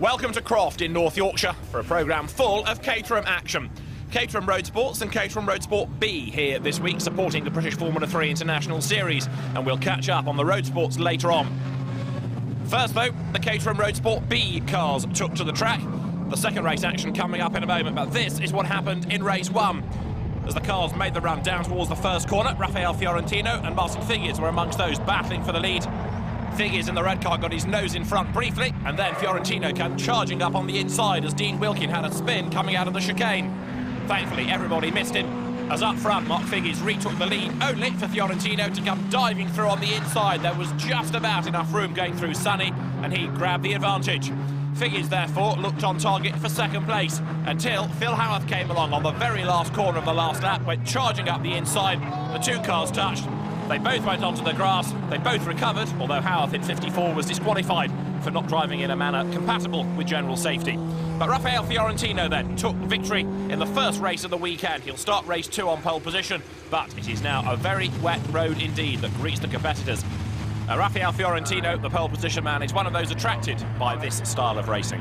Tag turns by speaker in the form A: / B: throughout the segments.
A: Welcome to Croft in North Yorkshire for a programme full of Caterham action. Caterham Road Sports and Caterham Road Sport B here this week, supporting the British Formula 3 International Series, and we'll catch up on the road sports later on. First though, the Caterham Road Sport B cars took to the track. The second race action coming up in a moment, but this is what happened in race one. As the cars made the run down towards the first corner, Raphael Fiorentino and Martin Figures were amongst those battling for the lead. Figures in the red car got his nose in front briefly, and then Fiorentino came charging up on the inside as Dean Wilkin had a spin coming out of the chicane. Thankfully, everybody missed him, as up front, Mark Figures retook the lead, only for Fiorentino to come diving through on the inside. There was just about enough room going through Sunny, and he grabbed the advantage. Figures, therefore, looked on target for second place, until Phil Howarth came along on the very last corner of the last lap, went charging up the inside. The two cars touched. They both went onto the grass, they both recovered, although Howarth in 54 was disqualified for not driving in a manner compatible with general safety. But Raphael Fiorentino then took victory in the first race of the weekend. He'll start race 2 on pole position, but it is now a very wet road indeed that greets the competitors. Raphael Fiorentino, the pole position man, is one of those attracted by this style of racing.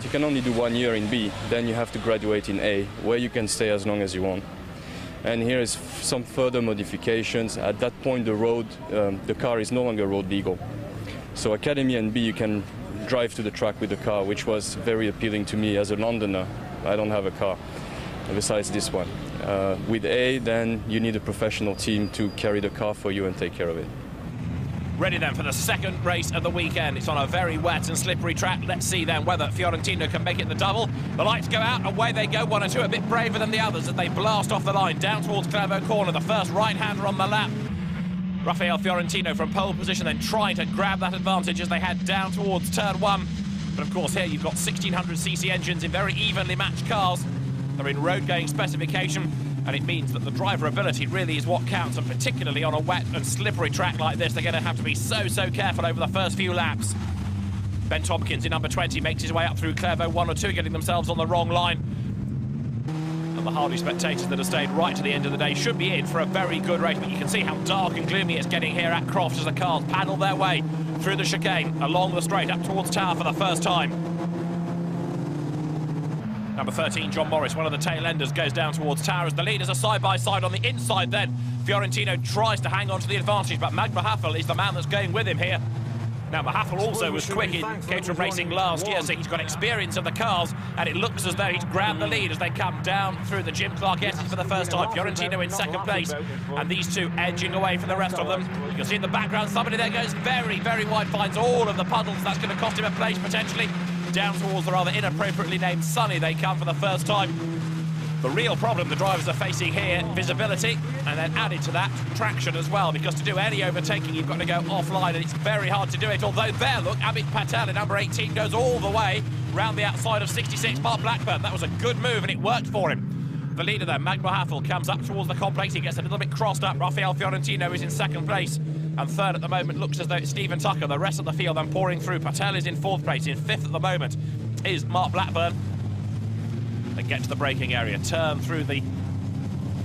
B: You can only do 1 year in B, then you have to graduate in A, where you can stay as long as you want. And here is some further modifications. At that point, the car is no longer road legal. So Academy and B, you can drive to the track with the car, which was very appealing to me as a Londoner. I don't have a car besides this one. With A, then you need a professional team to carry the car for you and take care of it.
A: Ready then for the second race of the weekend. It's on a very wet and slippery track. Let's see then whether Fiorentino can make it the double. The lights go out, away they go. One or two a bit braver than the others as they blast off the line down towards Clairvaux corner. The first right-hander on the lap. Raphael Fiorentino from pole position then trying to grab that advantage as they head down towards turn 1. But of course here you've got 1600cc engines in very evenly matched cars. They're in road-going specification, and it means that the driver ability really is what counts, and particularly on a wet and slippery track like this, they're going to have to be so careful over the first few laps. Ben Tompkins in number 20 makes his way up through Clairvaux 1 or 2, getting themselves on the wrong line. And the hardy spectators that have stayed right to the end of the day should be in for a very good race, but you can see how dark and gloomy it's getting here at Croft as the cars paddle their way through the chicane, along the straight, up towards Tower for the first time. Number 13, John Morris, one of the tail enders, goes down towards Tower as the leaders are side-by-side on the inside then. Fiorentino tries to hang on to the advantage, but Mag Mahafel is the man that's going with him here. Now, Mahafel also was quick in Caterham racing last year, so he's got experience of the cars, and it looks as though he's grabbed the lead as they come down through the Jim Clark S's for the first time. Fiorentino in second place, and these two edging away from the rest of them. You can see in the background, somebody there goes very wide, finds all of the puddles. That's going to cost him a place, potentially. Down towards the rather inappropriately named Sunny they come for the first time. The real problem the drivers are facing here, visibility, and then added to that, traction as well, because to do any overtaking you've got to go offline, and it's very hard to do it, although there, look, Amit Patel in number 18 goes all the way round the outside of 66 Mark Blackburn. That was a good move and it worked for him. The leader there, Mag Mahafel, comes up towards the complex. He gets a little bit crossed up. Raphael Fiorentino is in second place. And third at the moment looks as though it's Stephen Tucker. The rest of the field then pouring through. Patel is in fourth place. In fifth at the moment is Mark Blackburn. They get to the braking area, turn through the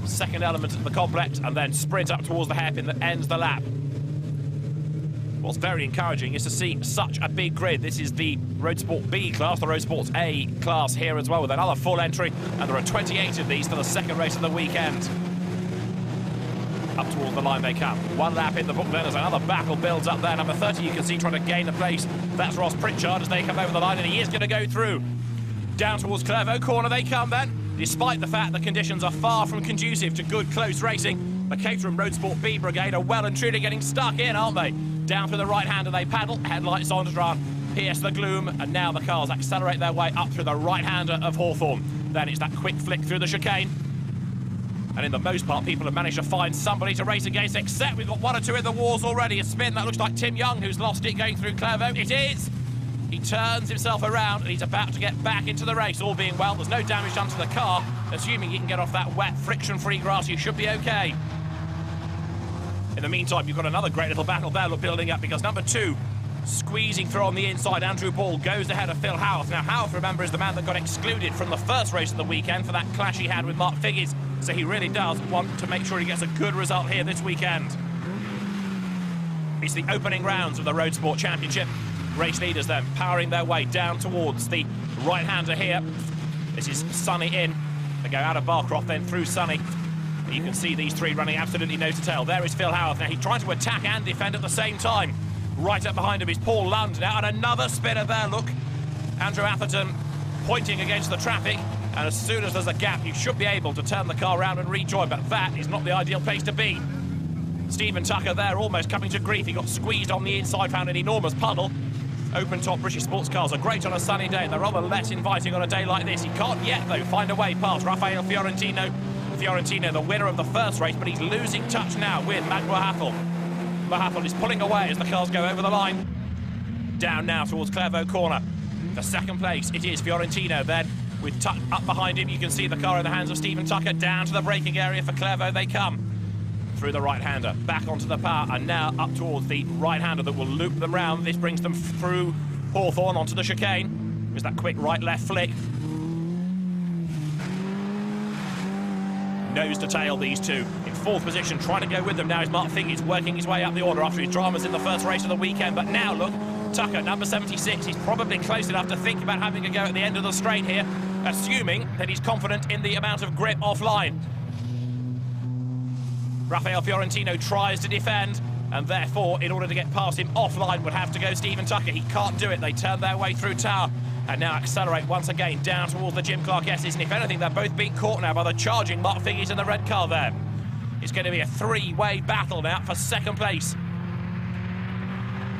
A: second element of the complex, and then sprint up towards the hairpin that ends the lap. What's very encouraging is to see such a big grid. This is the Road Sport B class, the Road Sports A class here as well, with another full entry, and there are 28 of these for the second race of the weekend. Up towards the line they come. One lap in the book then as another battle builds up there. Number 30 you can see trying to gain the place. That's Ross Pritchard as they come over the line, and he is going to go through. Down towards Clairvaux corner they come then. Despite the fact the conditions are far from conducive to good close racing, the Caterham Road Sport B brigade are well and truly getting stuck in, aren't they? Down through the right hand and they paddle, headlights on to run, pierce the gloom, and now the cars accelerate their way up through the right-hander of Hawthorne. Then it's that quick flick through the chicane. And in the most part, people have managed to find somebody to race against, except we've got one or two in the wars already. A spin, that looks like Tim Young, who's lost it going through Clairvaux. It is! He turns himself around, and he's about to get back into the race. All being well, there's no damage done to the car. Assuming he can get off that wet, friction-free grass, you should be okay. In the meantime, you've got another great little battle there building up, because number 2, squeezing through on the inside, Andrew Ball goes ahead of Phil Howarth. Now, Howarth, remember, is the man that got excluded from the first race of the weekend for that clash he had with Mark Figures. So he really does want to make sure he gets a good result here this weekend. It's the opening rounds of the Road Sport Championship. Race leaders then powering their way down towards the right-hander here. This is Sunny in. They go out of Barcroft, then through Sunny. You can see these three running absolutely nose to tail. There is Phil Howarth. Now he's trying to attack and defend at the same time. Right up behind him is Paul Lund now, and another spinner there, look. Andrew Atherton pointing against the traffic, and as soon as there's a gap, you should be able to turn the car around and rejoin, but that is not the ideal place to be. Stephen Tucker there almost coming to grief. He got squeezed on the inside, found an enormous puddle. Open-top British sports cars are great on a sunny day. They're rather less inviting on a day like this. He can't yet, though, find a way past Raphael Fiorentino. Fiorentino, the winner of the first race, but he's losing touch now with Mag Mahaffel. Mahaffel is pulling away as the cars go over the line. Down now towards Clairvaux corner. For second place, it is Fiorentino then. With Tuck up behind him, you can see the car in the hands of Stephen Tucker. Down to the braking area for Clairvaux they come. Through the right-hander, back onto the power, and now up towards the right-hander that will loop them round. This brings them through Hawthorne onto the chicane. There's that quick right-left flick. Nose to tail, these two. In fourth position, trying to go with them now is Mark Figge, working his way up the order after his dramas in the first race of the weekend. But now, look, Tucker, number 76, he's probably close enough to think about having a go at the end of the straight here, assuming that he's confident in the amount of grip offline. Raphael Fiorentino tries to defend, and therefore, in order to get past him offline, would have to go Stephen Tucker. He can't do it. They turn their way through Tower, and now accelerate once again down towards the Jim Clark S's. And if anything, they're both being caught now by the charging Mark Figge in the red car there. It's going to be a three-way battle now for second place.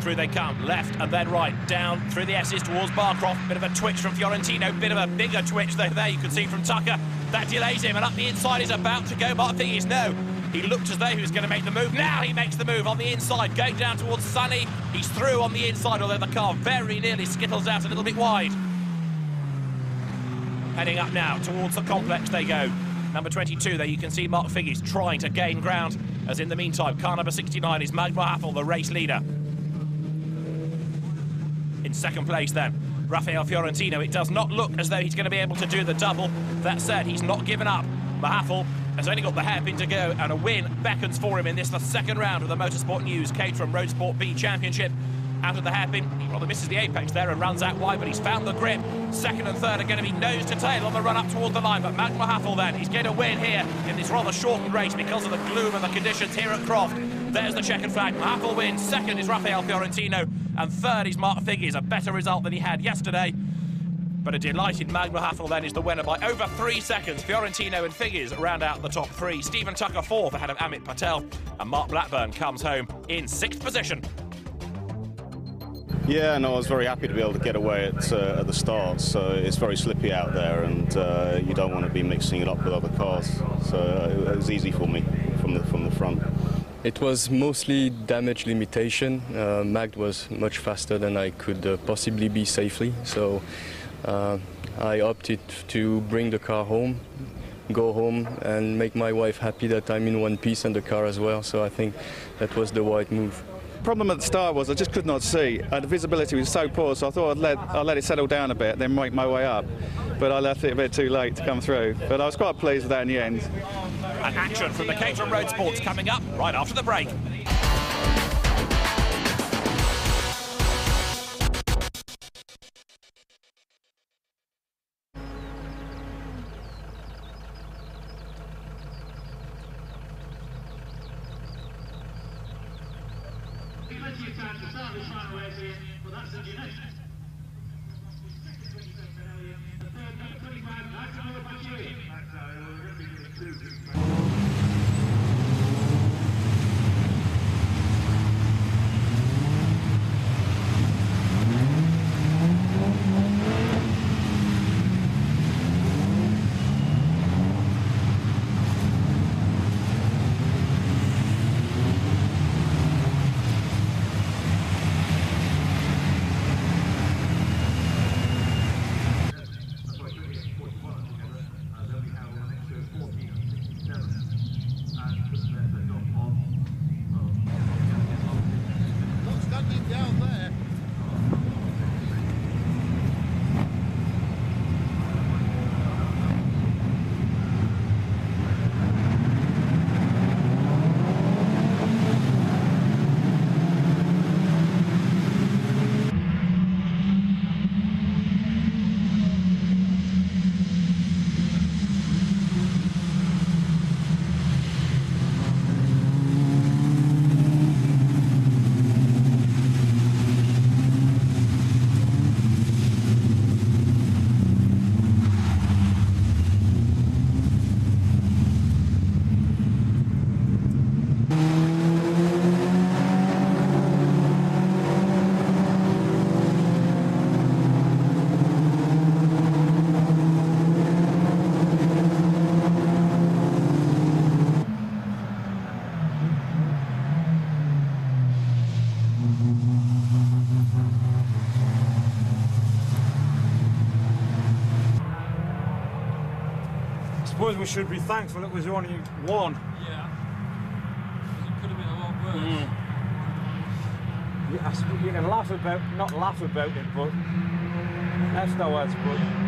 A: Through they come, left and then right, down through the S's towards Barcroft. Bit of a twitch from Fiorentino, bit of a bigger twitch though there you can see from Tucker. That delays him, and up the inside is about to go Mark Figge. No. He looked as though he was going to make the move. Now he makes the move on the inside, going down towards Sunny. He's through on the inside, although the car very nearly skittles out a little bit wide. Heading up now towards the complex they go. Number 22 there, you can see Mark Figge trying to gain ground, as in the meantime, car number 69 is Mag Mahaffel, the race leader. In second place then, Raphael Fiorentino. It does not look as though he's going to be able to do the double. That said, he's not given up. Mahaffel has only got the hairpin to go, and a win beckons for him in this, the second round of the Motorsport News Caterham Road Sport B Championship. Out of the hairpin, he rather misses the apex there and runs out wide, but he's found the grip. Second and third are going to be nose to tail on the run up towards the line, but Mag Mahaffel then, he's going to win here in this rather shortened race because of the gloom and the conditions here at Croft. There's the checkered flag. Mahaffel wins. Second is Raphael Fiorentino, and third is Mark Figge. A better result than he had yesterday. But a delighted Mag Mahaffel then is the winner by over 3 seconds. Fiorentino and Figge round out the top three. Stephen Tucker fourth ahead of Amit Patel, and Mark Blackburn comes home in sixth position.
C: Yeah, no, I was very happy to be able to get away at the start. So it's very slippy out there, and you don't want to be mixing it up with other cars. So it was easy for me from the front.
B: It was mostly damage limitation. Mag was much faster than I could possibly be safely. So I opted to bring the car home, go home and make my wife happy that I'm in one piece and the car as well. So I think that was the right move.
D: The problem at the start was I just could not see. The visibility was so poor, so I thought I'd let it settle down a bit, then make my way up. But I left it a bit too late to come through. But I was quite pleased with that in the end.
A: An action from the Caterham Road Sports coming up right after the break.
E: Plenty of time to start this final race here, but that's the genetic. The third, number 25, that's another Bachiri.
F: suppose we should be thankful it was only one.
G: Yeah. It could have been a lot worse.
F: Yeah, I suppose you can laugh about, not laugh about it, but afterwards, but.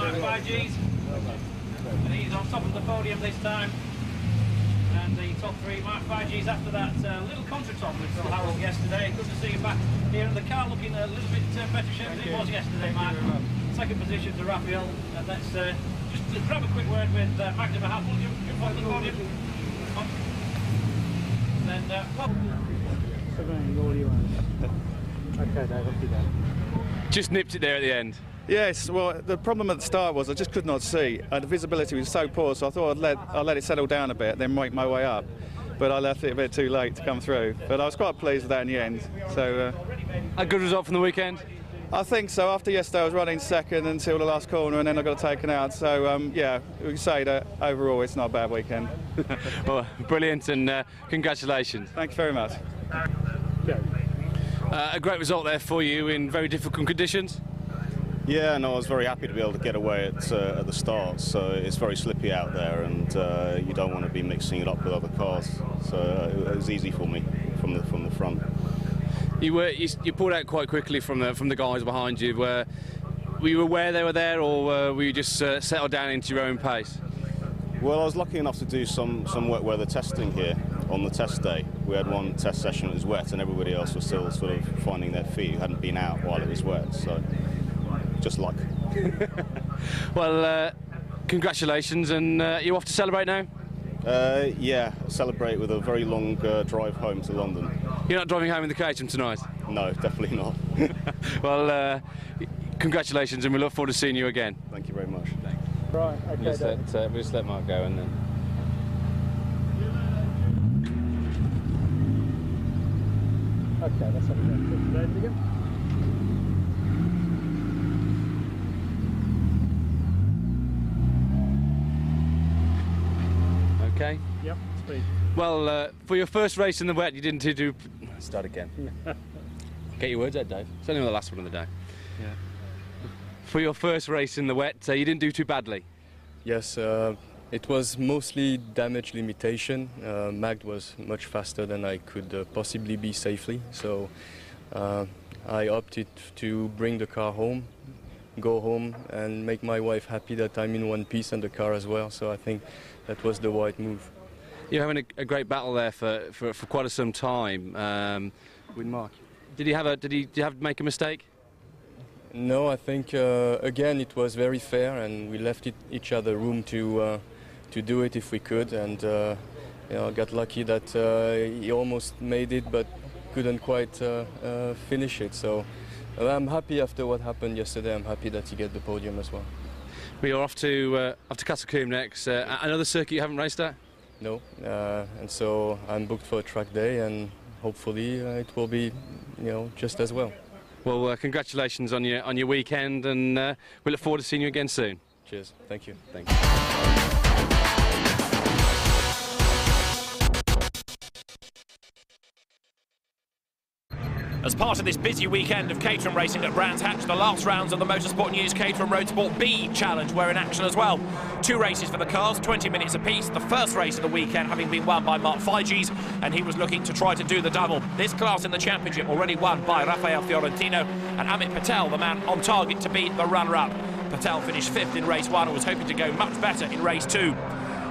A: Mark 5Gs. And he's on top of the podium this time. And the top three Mark 5Gs after that little contretemps with Phil Harrell yesterday. Good to see you back here in the car, looking a little bit better shape than it was yesterday, Mark. Second position to Raphael. And let's just grab a quick word with Magda Mahaffel. Jump on the podium. And then,
F: Okay, Dave, off you go.
H: Just nipped it there at the end.
D: Yes, well, the problem at the start was I just could not see. The visibility was so poor, so I thought I'd let it settle down a bit, then make my way up. But I left it a bit too late to come through. But I was quite pleased with that in the end. So,
H: A good result from the weekend?
D: I think so. After yesterday, I was running second until the last corner, and then I got taken out. So, yeah, we can say that overall it's not a bad weekend.
H: Well, brilliant, and congratulations.
D: Thank you very much.
H: A great result there for you in very difficult conditions.
C: Yeah, no, I was very happy to be able to get away at the start. So it's very slippy out there, and you don't want to be mixing it up with other cars. So it was easy for me from the front.
H: You pulled out quite quickly from the guys behind you. Were you aware they were there, or were you just settled down into your own pace?
C: Well, I was lucky enough to do some wet weather testing here on the test day. We had one test session that was wet, and everybody else was still sort of finding their feet, who hadn't been out while it was wet. So just luck.
H: Well, congratulations, and you off to celebrate now?
C: Yeah, celebrate with a very long drive home to London.
H: You're not driving home in the Caterham tonight?
C: No, definitely not.
H: Well, congratulations, and we look forward to seeing you again.
C: Thank you very much.
H: Thanks.
F: Right, okay.
H: We'll just let Mark go, and then.
F: Okay, let's have a go. David again.
H: Okay.
F: Yep, speed.
H: Well, for your first race in the wet, you didn't do. Start again. Get your words out, Dave. It's only the last one of the day.
B: Yeah.
H: For your first race in the wet, you didn't do too badly.
B: Yes, it was mostly damage limitation. Magd was much faster than I could possibly be safely, so I opted to bring the car home, go home and make my wife happy that I'm in one piece and the car as well, so I think that was the right move.
H: You're having a great battle there for quite some time with Mark. Did you have to make a mistake?
B: No, I think again it was very fair, and we left each other room to do it if we could, and you know, got lucky that he almost made it but couldn't quite finish it. So I'm happy after what happened yesterday. I'm happy that he got the podium as well.
H: We are off to Caterham next. Another circuit you haven't raced at?
B: No, and so I'm booked for a track day, and hopefully it will be, you know, just as well.
H: Well, congratulations on your weekend, and we look forward to seeing you again soon.
B: Cheers. Thank you.
H: Thank you.
A: As part of this busy weekend of Caterham racing at Brands Hatch, the last rounds of the Motorsport News Caterham Road Sport B Challenge were in action as well. 2 races for the cars, 20 minutes apiece. The first race of the weekend having been won by Mark 5Gs, and he was looking to try to do the double. This class in the championship already won by Rafael Fiorentino and Amit Patel, the man on target to beat the runner-up. Patel finished 5th in race 1 and was hoping to go much better in race 2.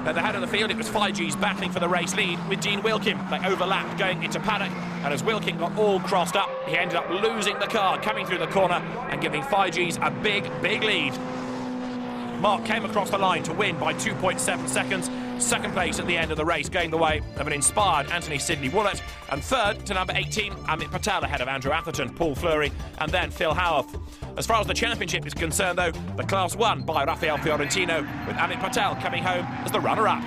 A: At the head of the field, it was 5Gs battling for the race lead with Dean Wilkin. They overlapped going into paddock, and as Wilkin got all crossed up, he ended up losing the car coming through the corner and giving 5Gs a big, big lead. Mark came across the line to win by 2.7 seconds. Second place at the end of the race, going the way of an inspired Anthony Sidney Woolett, and third to number 18, Amit Patel, ahead of Andrew Atherton, Paul Fleury, and then Phil Howarth. As far as the championship is concerned, though, the class won by Rafael Fiorentino, with Amit Patel coming home as the runner-up.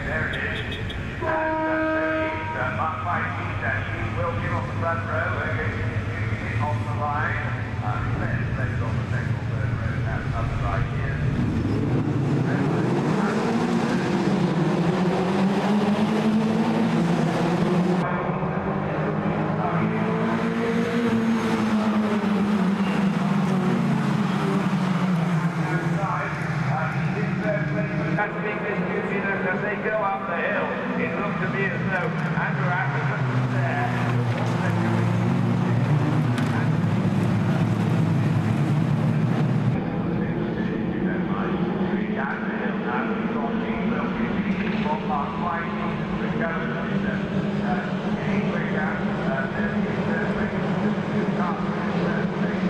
I: there it is. And Mark White, he will give on the front row, on the line. Let's on the second or third row, that's upside here. As they go up the hill, it looks to me as though Andrew Atkinson is there. Down the hill now, we've got Dean Wilkins from Mark White, the Caterham, anyway down, there's the third place, the car, third place.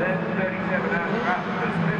I: then 37 out of Africa's